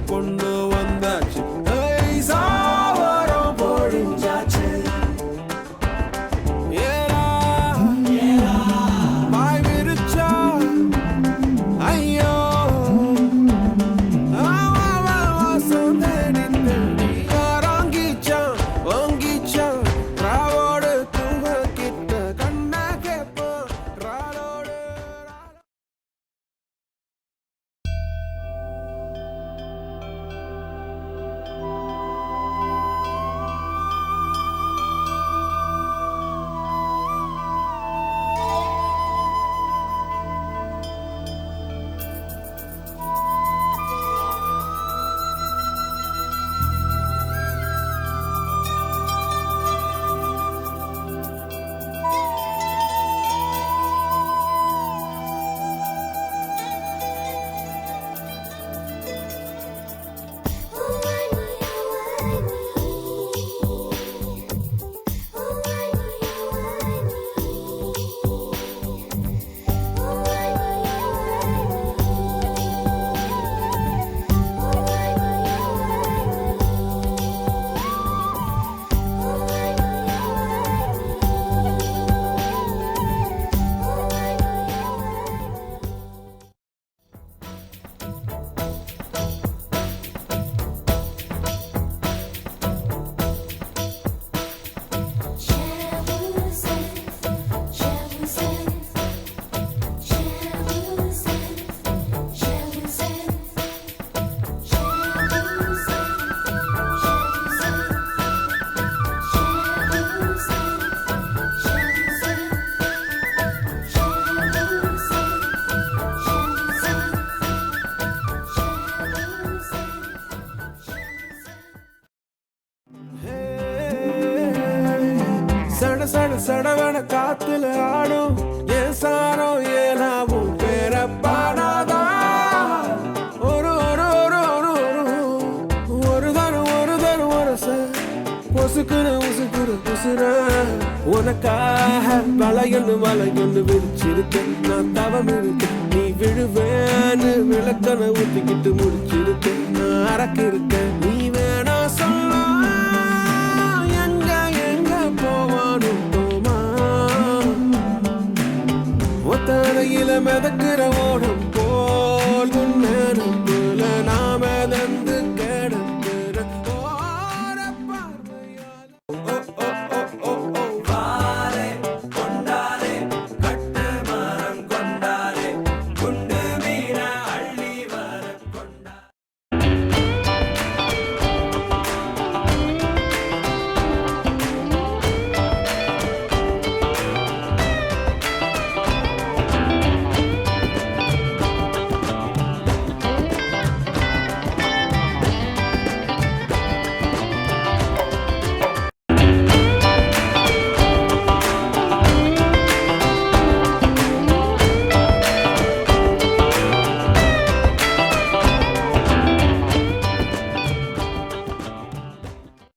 பொண்ணு வந்தாச்சு சாவரம் பொழிஞ்சாச்சு பாய் விரிச்சா ஐயோ வாசம் தேடி தேடி யாராங்கிச்சான் வாங்கிச்சான் ராவோடு தூங்க கிட்ட கண்ண கேப்பான் ராலோடு சடவன காத்துல ஆடும் என் சாரோ ஏனாவும் பேரப்பாடாதா ஒரு ஒரு ஒரு ஒரு ஒரு தரம் ஒரு பொசுக்குற உசுக்குற உசுர உனக்காக வளையொன்னு விரிச்சிருக்கேன் நான் தவம் இருக்கேன் நீ விழுவேன்னு விளக்கனை ஊத்திக்கிட்டு முடிச்சிருக்கேன் நான் அரக்கு இருக்கேன் நீ வேணா சொல்ல மிதக்கிற